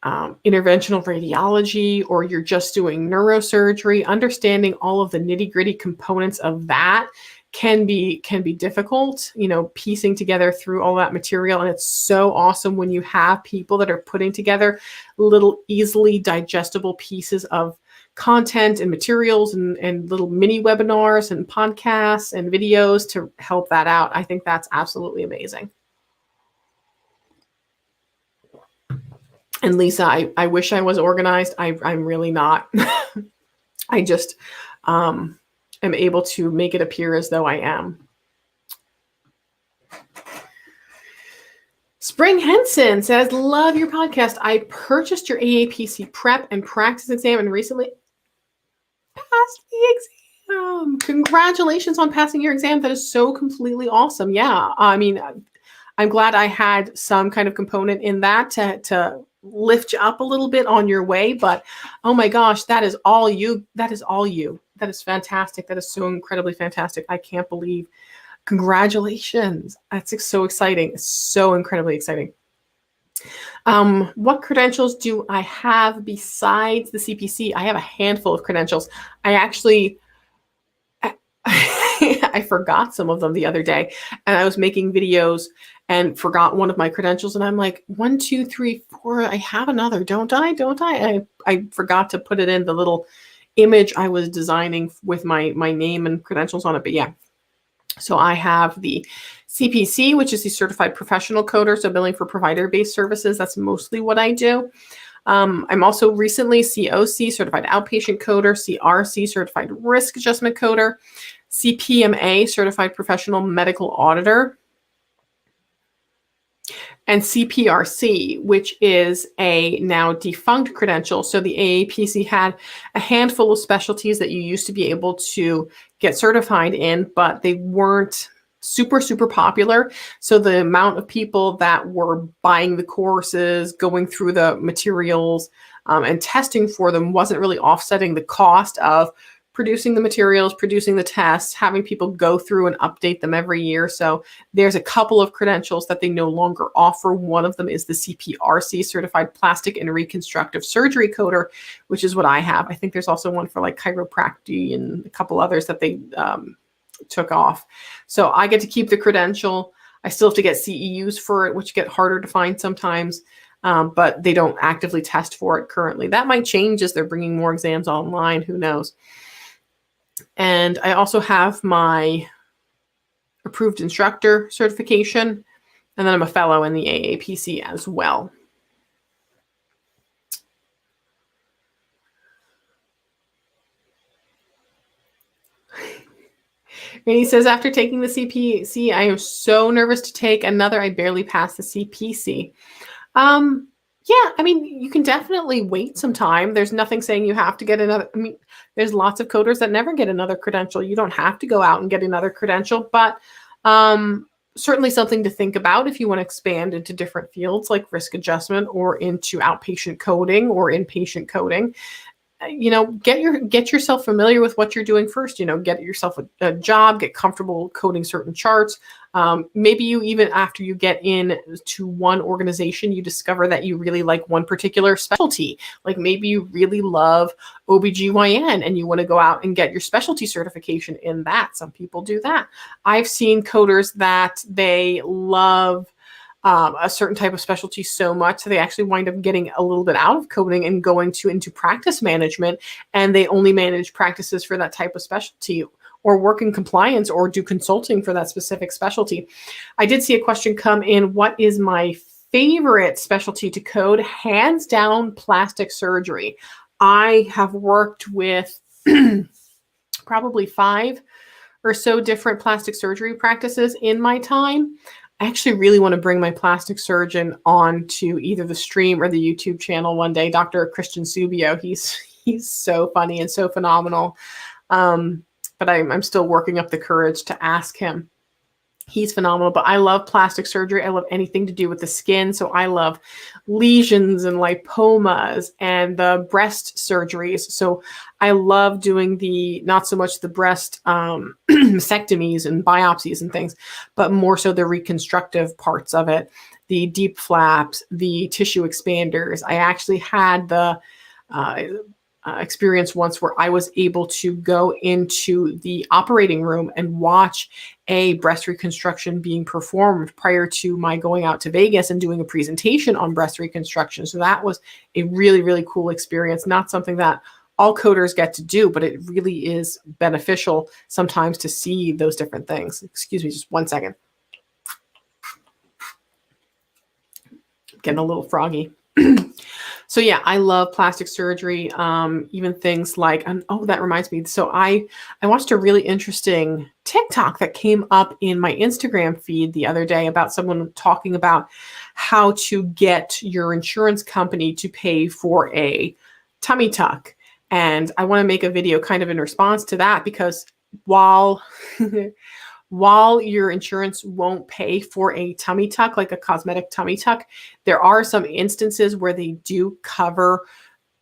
interventional radiology, or you're just doing neurosurgery, understanding all of the nitty-gritty components of that can be difficult, piecing together through all that material. And it's so awesome when you have people that are putting together little easily digestible pieces of content and materials and little mini webinars and podcasts and videos to help that out. I think that's absolutely amazing. And Lisa, I wish I was organized. I'm really not. I just am able to make it appear as though I am. Spring Henson says, love your podcast. I purchased your AAPC prep and practice exam and recently passed the exam. Congratulations on passing your exam. That is so completely awesome. Yeah. I mean, I'm glad I had some kind of component in that to lift you up a little bit on your way. But oh my gosh, that is all you. That is all you. That is fantastic. That is so incredibly fantastic. I can't believe. Congratulations. That's so exciting. It's so incredibly exciting. What credentials do I have besides the CPC? I have a handful of credentials. I actually, I forgot some of them the other day, and I was making videos and forgot one of my credentials, and I'm like, 1, 2, 3, 4. I have another, don't I? Don't I? I forgot to put it in the little image I was designing with my name and credentials on it. But yeah, so I have the CPC, which is the Certified Professional Coder, so billing for provider-based services. That's mostly what I do. I'm also recently COC, Certified Outpatient Coder, CRC, Certified Risk Adjustment Coder, CPMA, Certified Professional Medical Auditor, and CPRC, which is a now defunct credential. So the AAPC had a handful of specialties that you used to be able to get certified in, but they weren't super, super popular. So the amount of people that were buying the courses, going through the materials, and testing for them wasn't really offsetting the cost of producing the materials, producing the tests, having people go through and update them every year. So there's a couple of credentials that they no longer offer. One of them is the CPRC, Certified Plastic and Reconstructive Surgery Coder, which is what I have. I think there's also one for like chiropractic and a couple others that they took off. So I get to keep the credential. I still have to get CEUs for it, which get harder to find sometimes. But they don't actively test for it currently. That might change as they're bringing more exams online. Who knows? And I also have my approved instructor certification, and then I'm a fellow in the AAPC as well. Rainey says, after taking the CPC, I am so nervous to take another. I barely passed the CPC. Yeah, I mean, you can definitely wait some time. There's nothing saying you have to get another. I mean, there's lots of coders that never get another credential. You don't have to go out and get another credential, but certainly something to think about if you want to expand into different fields like risk adjustment or into outpatient coding or inpatient coding. You know, get yourself familiar with what you're doing first. You know, get yourself a job, get comfortable coding certain charts. Maybe you even after you get in to one organization, you discover that you really like one particular specialty. Like maybe you really love OBGYN and you want to go out and get your specialty certification in that. Some people do that. I've seen coders that they love a certain type of specialty so much so they actually wind up getting a little bit out of coding and going into practice management, and they only manage practices for that type of specialty or work in compliance or do consulting for that specific specialty. I did see a question come in. What is my favorite specialty to code? Hands down, plastic surgery. I have worked with probably 5 or so different plastic surgery practices in my time. I actually really want to bring my plastic surgeon on to either the stream or the YouTube channel one day, Dr. Christian Subio. He's so funny and so phenomenal. But I'm still working up the courage to ask him. He's phenomenal, but I love plastic surgery. I love anything to do with the skin. So I love lesions and lipomas and the breast surgeries. So I love doing not so much the breast mastectomies and biopsies and things, but more so the reconstructive parts of it, the deep flaps, the tissue expanders. I actually had the experience once where I was able to go into the operating room and watch a breast reconstruction being performed prior to my going out to Vegas and doing a presentation on breast reconstruction. So that was a really, really cool experience. Not something that all coders get to do, but it really is beneficial sometimes to see those different things. Excuse me, just one second. Getting a little froggy. So yeah, I love plastic surgery, even things like, oh, that reminds me. So I watched a really interesting TikTok that came up in my Instagram feed the other day about someone talking about how to get your insurance company to pay for a tummy tuck. And I want to make a video kind of in response to that, because while your insurance won't pay for a tummy tuck, like a cosmetic tummy tuck, there are some instances where they do cover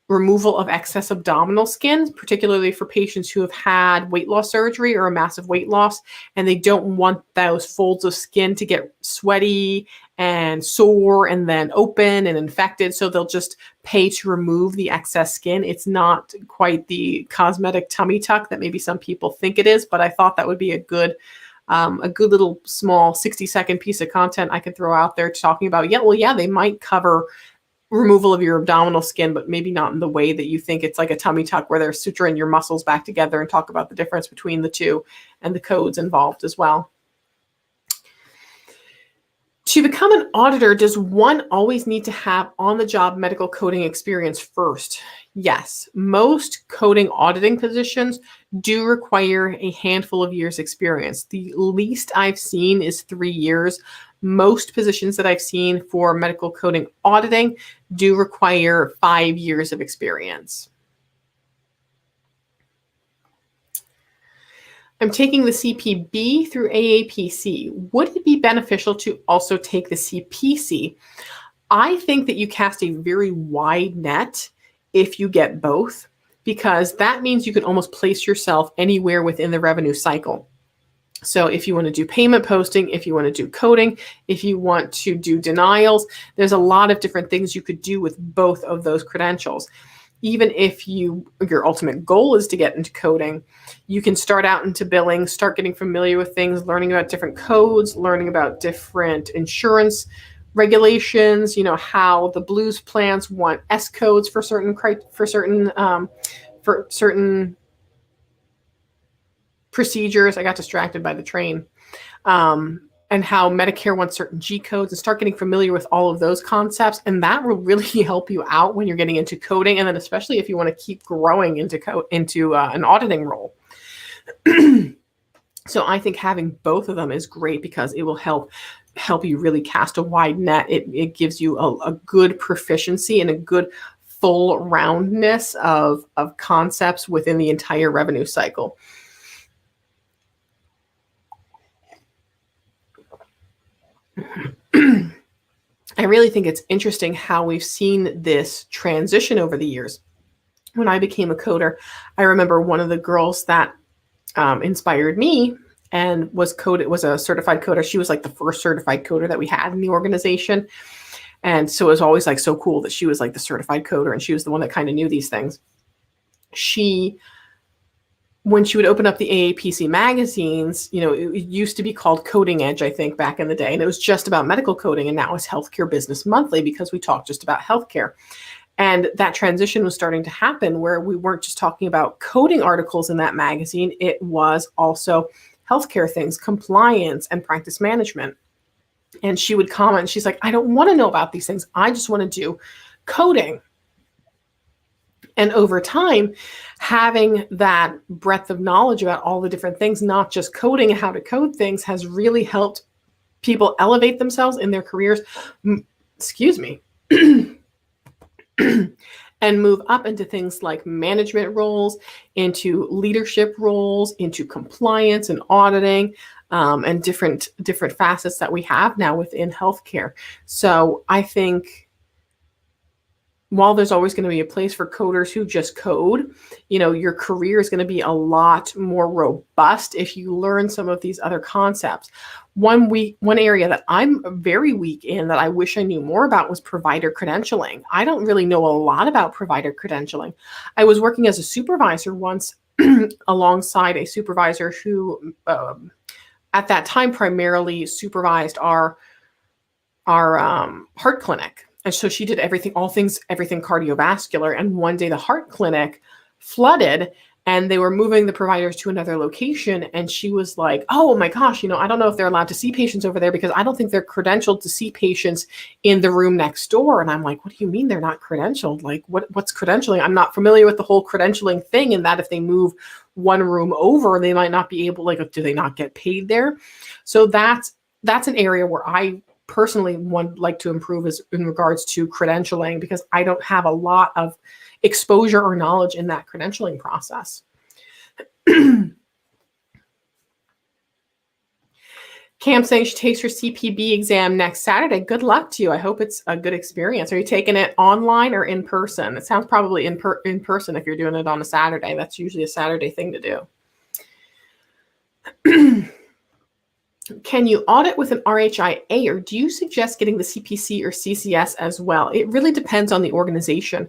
removal of excess abdominal skin, particularly for patients who have had weight loss surgery or a massive weight loss, and they don't want those folds of skin to get sweaty and sore and then open and infected. So they'll just pay to remove the excess skin. It's not quite the cosmetic tummy tuck that maybe some people think it is, but I thought that would be a good little small 60-second piece of content I could throw out there talking about, they might cover removal of your abdominal skin, but maybe not in the way that you think. It's like a tummy tuck where they're suturing your muscles back together, and talk about the difference between the two and the codes involved as well. To become an auditor, does one always need to have on-the-job medical coding experience first? Yes, most coding auditing positions do require a handful of years experience. The least I've seen is 3 years. Most positions that I've seen for medical coding auditing do require 5 years of experience. I'm taking the CPB through AAPC. Would it be beneficial to also take the CPC? I think that you cast a very wide net if you get both, because that means you can almost place yourself anywhere within the revenue cycle. So if you want to do payment posting, if you want to do coding, if you want to do denials, there's a lot of different things you could do with both of those credentials. Even if your ultimate goal is to get into coding, you can start out into billing, start getting familiar with things, learning about different codes, learning about different insurance regulations, how the Blues plans want S codes for certain procedures. I got distracted by the train. And how Medicare wants certain G codes, and start getting familiar with all of those concepts. And that will really help you out when you're getting into coding. And then especially if you want to keep growing into an auditing role. So I think having both of them is great, because it will help you really cast a wide net. It gives you a good proficiency and a good full roundness of concepts within the entire revenue cycle. I really think it's interesting how we've seen this transition over the years. When I became a coder, I remember one of the girls that inspired me and was a certified coder. She was like the first certified coder that we had in the organization. And so it was always like so cool that she was like the certified coder, and she was the one that kind of knew these things. When she would open up the AAPC magazines, it used to be called Coding Edge, I think, back in the day. And it was just about medical coding. And now it's Healthcare Business Monthly, because we talk just about healthcare. And that transition was starting to happen, where we weren't just talking about coding articles in that magazine. It was also healthcare things, compliance and practice management. And she would comment, she's like, I don't want to know about these things. I just want to do coding. And over time, having that breadth of knowledge about all the different things, not just coding and how to code things, has really helped people elevate themselves in their careers, and move up into things like management roles, into leadership roles, into compliance and auditing, and different facets that we have now within healthcare. So I think, while there's always going to be a place for coders who just code, your career is going to be a lot more robust if you learn some of these other concepts. One area that I'm very weak in, that I wish I knew more about, was provider credentialing. I don't really know a lot about provider credentialing. I was working as a supervisor once alongside a supervisor who, at that time, primarily supervised our heart clinic. And so she did everything cardiovascular. And one day the heart clinic flooded, and they were moving the providers to another location. And she was like, oh my gosh, I don't know if they're allowed to see patients over there, because I don't think they're credentialed to see patients in the room next door. And I'm like, what do you mean they're not credentialed? Like, what's credentialing? I'm not familiar with the whole credentialing thing, and that if they move one room over, they might not be able, do they not get paid there? So that's an area where I personally would like to improve, is in regards to credentialing, because I don't have a lot of exposure or knowledge in that credentialing process. Cam saying she takes her CPB exam next Saturday. Good luck to you. I hope it's a good experience. Are you taking it online or in person? It sounds probably in person if you're doing it on a Saturday. That's usually a Saturday thing to do. Can you audit with an RHIA, or do you suggest getting the CPC or CCS as well? It really depends on the organization.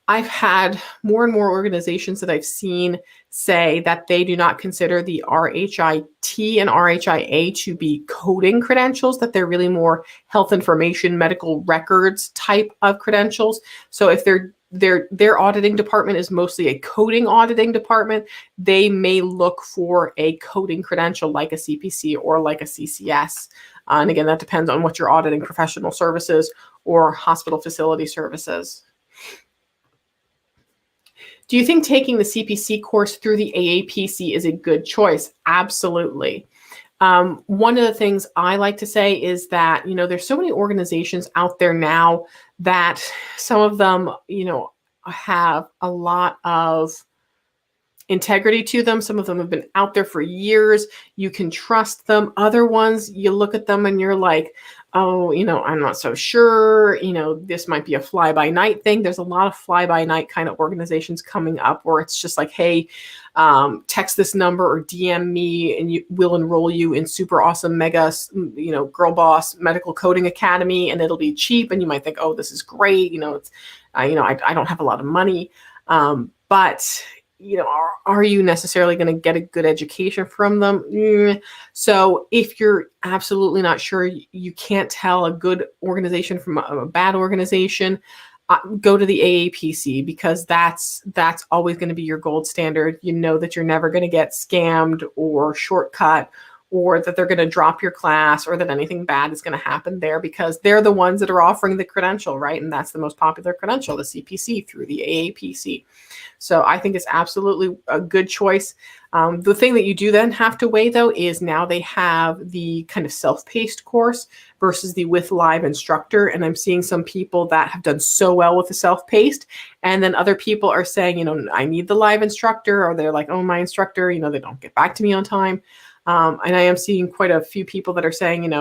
I've had more and more organizations that I've seen say that they do not consider the RHIT and RHIA to be coding credentials, that they're really more health information, medical records type of credentials. So if their auditing department is mostly a coding auditing department, they may look for a coding credential like a CPC or like a CCS. And again, that depends on what you're auditing, professional services or hospital facility services. Do you think taking the CPC course through the AAPC is a good choice? Absolutely. One of the things I like to say is that, there's so many organizations out there now that some of them, have a lot of integrity to them. Some of them have been out there for years. You can trust them. Other ones, you look at them and you're like, oh, I'm not so sure, this might be a fly-by-night thing. There's a lot of fly-by-night kind of organizations coming up where it's just like, hey, text this number or DM me and we'll enroll you in super awesome, mega, girl boss medical coding academy, and it'll be cheap. And you might think, oh, this is great. I don't have a lot of money. But are you necessarily going to get a good education from them? So if you're absolutely not sure, you can't tell a good organization from a bad organization, go to the AAPC, because that's always going to be your gold standard. You know that you're never going to get scammed or shortcut, or that they're going to drop your class, or that anything bad is going to happen there, because they're the ones that are offering the credential, right? And that's the most popular credential, the CPC through the AAPC. So I think it's absolutely a good choice. The thing that you do then have to weigh, though, is now they have the kind of self-paced course versus the with live instructor. And I'm seeing some people that have done so well with the self-paced, and then other people are saying, I need the live instructor, or they're like, oh, my instructor, they don't get back to me on time. And I am seeing quite a few people that are saying,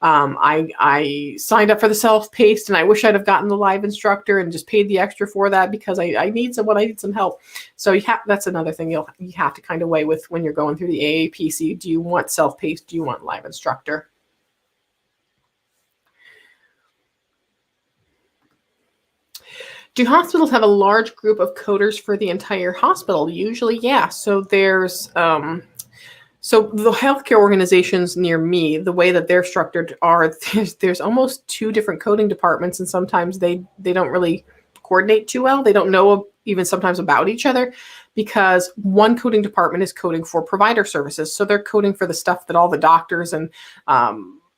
I signed up for the self-paced and I wish I'd have gotten the live instructor and just paid the extra for that because I need some help. So that's another thing you have to kind of weigh with when you're going through the AAPC. Do you want self-paced? Do you want live instructor? Do hospitals have a large group of coders for the entire hospital? Usually, yeah. So there's So the healthcare organizations near me, the way that they're structured are there's almost 2 different coding departments, and sometimes they don't really coordinate too well. They don't know even sometimes about each other, because one coding department is coding for provider services. So they're coding for the stuff that all the doctors and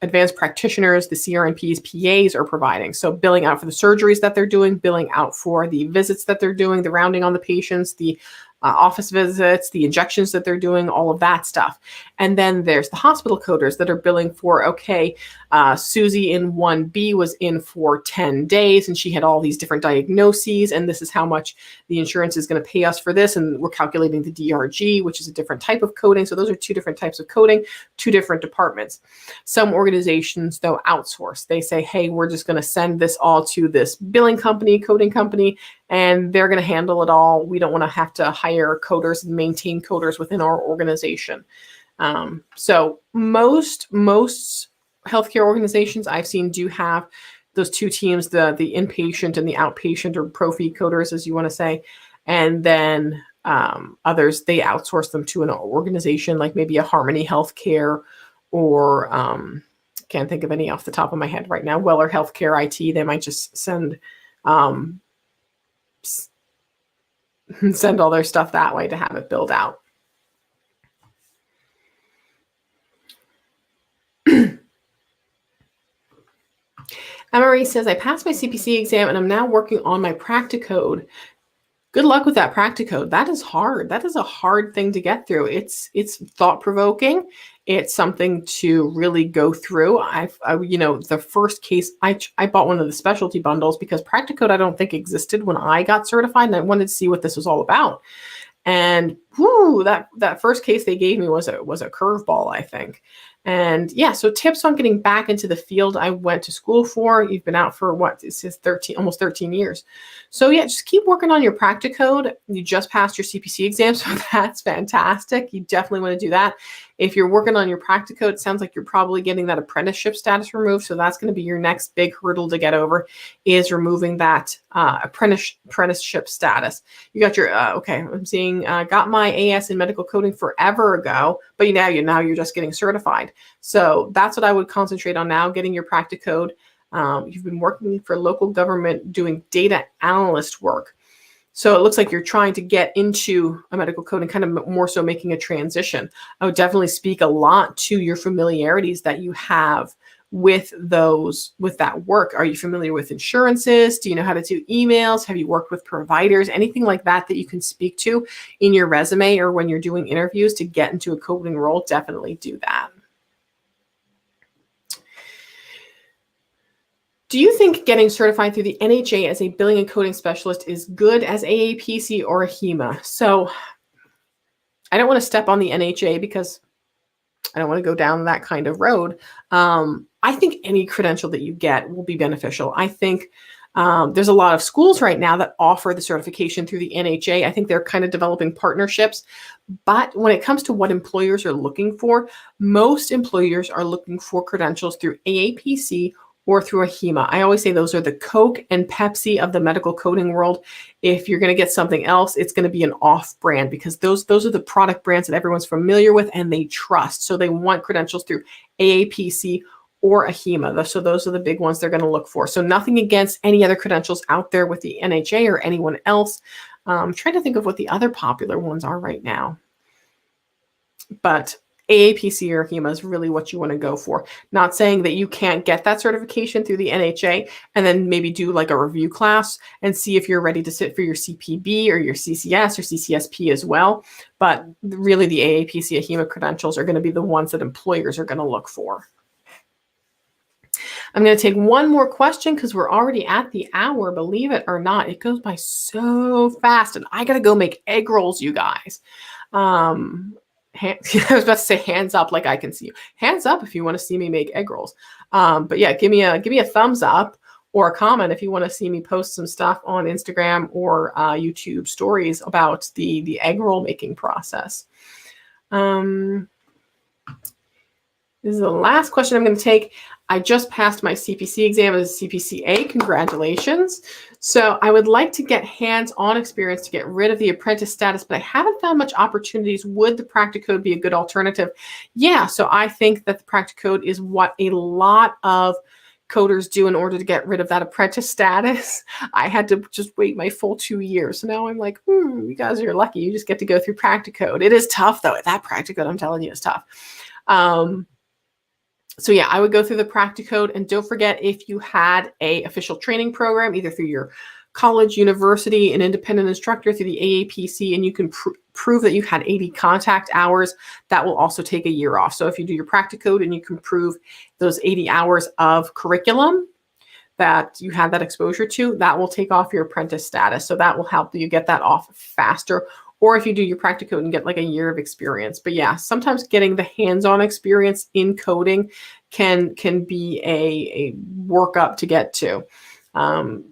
advanced practitioners, the CRNPs, PAs are providing. So billing out for the surgeries that they're doing, billing out for the visits that they're doing, the rounding on the patients, the office visits, the injections that they're doing, all of that stuff. And then there's the hospital coders that are billing for, okay, Susie in 1B was in for 10 days and she had all these different diagnoses, and this is how much the insurance is going to pay us for this. And we're calculating the DRG, which is a different type of coding. So those are 2 different types of coding, 2 different departments. Some organizations, though, outsource. They say, hey, we're just going to send this all to this billing company, coding company, and they're going to handle it all. We don't want to have to hire coders and maintain coders within our organization. So most healthcare organizations I've seen do have those 2 teams, the inpatient and the outpatient, or pro-fee coders, as you want to say. And then others, they outsource them to an organization like maybe a Harmony Healthcare, or can't think of any off the top of my head right now. Weller Healthcare IT, they might just send all their stuff that way to have it billed out. Emery says, I passed my CPC exam and I'm now working on my practicode. Good luck with that practicode. That is hard. That is a hard thing to get through. It's thought-provoking. It's something to really go through. The first case, I bought one of the specialty bundles because practicode I don't think existed when I got certified, and I wanted to see what this was all about. And whoo, that first case they gave me was a curveball, I think. And yeah, so tips on getting back into the field I went to school for. You've been out for what? This is almost 13 years. So yeah, just keep working on your practicode. You just passed your CPC exam, so that's fantastic. You definitely want to do that. If you're working on your practicode, it sounds like you're probably getting that apprenticeship status removed. So that's going to be your next big hurdle to get over, is removing that apprenticeship status. You got your, okay, I'm seeing, got my AS in medical coding forever ago, but now you're just getting certified. So that's what I would concentrate on now, getting your practicode. You've been working for local government doing data analyst work. So it looks like you're trying to get into a medical coding, kind of more so making a transition. I would definitely speak a lot to your familiarities that you have with that work. Are you familiar with insurances? Do you know how to do emails? Have you worked with providers? Anything like that that you can speak to in your resume or when you're doing interviews to get into a coding role, definitely do that. Do you think getting certified through the NHA as a billing and coding specialist is good as AAPC or a HEMA? So I don't want to step on the NHA because I don't want to go down that kind of road. I think any credential that you get will be beneficial. I think there's a lot of schools right now that offer the certification through the NHA. I think they're kind of developing partnerships. But when it comes to what employers are looking for, most employers are looking for credentials through AAPC or through a HEMA. I always say those are the Coke and Pepsi of the medical coding world. If you're going to get something else, it's going to be an off brand, because those are the product brands that everyone's familiar with and they trust. So they want credentials through AAPC or a HEMA. So those are the big ones they're going to look for. So nothing against any other credentials out there with the NHA or anyone else. I'm trying to think of what the other popular ones are right now. But AAPC or HEMA is really what you want to go for. Not saying that you can't get that certification through the NHA and then maybe do like a review class and see if you're ready to sit for your CPB or your CCS or CCSP as well. But really the AAPC or HEMA credentials are going to be the ones that employers are going to look for. I'm going to take one more question because we're already at the hour. Believe it or not, it goes by so fast, and I got to go make egg rolls, you guys. I was about to say hands up, like I can see you. Hands up if you want to see me make egg rolls. But yeah, give me a thumbs up or a comment if you want to see me post some stuff on Instagram or YouTube stories about the egg roll making process. This is the last question I'm going to take. I just passed my CPC exam as a CPCA. Congratulations. So I would like to get hands-on experience to get rid of the apprentice status, but I haven't found much opportunities. Would the practicode be a good alternative? Yeah, so I think that the practicode is what a lot of coders do in order to get rid of that apprentice status. I had to just wait my full 2 years. So now I'm like, you guys are lucky. You just get to go through practicode. It is tough though. That practicode, I'm telling you, is tough. So yeah, I would go through the practicode, and don't forget, if you had a official training program, either through your college, university, an independent instructor through the AAPC, and you can prove that you had 80 contact hours, that will also take a year off. So if you do your practicode and you can prove those 80 hours of curriculum that you had that exposure to, that will take off your apprentice status. So that will help you get that off faster. Or if you do your practicode and get like a year of experience. But yeah, sometimes getting the hands-on experience in coding can be a workup to get to.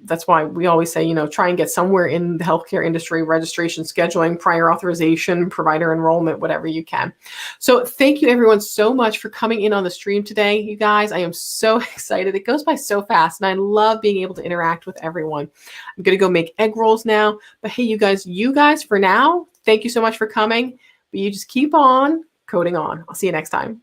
That's why we always say, try and get somewhere in the healthcare industry, registration, scheduling, prior authorization, provider enrollment, whatever you can. So thank you everyone so much for coming in on the stream today. You guys, I am so excited. It goes by so fast, and I love being able to interact with everyone. I'm going to go make egg rolls now, but hey, you guys for now, thank you so much for coming, but you just keep on coding on. I'll see you next time.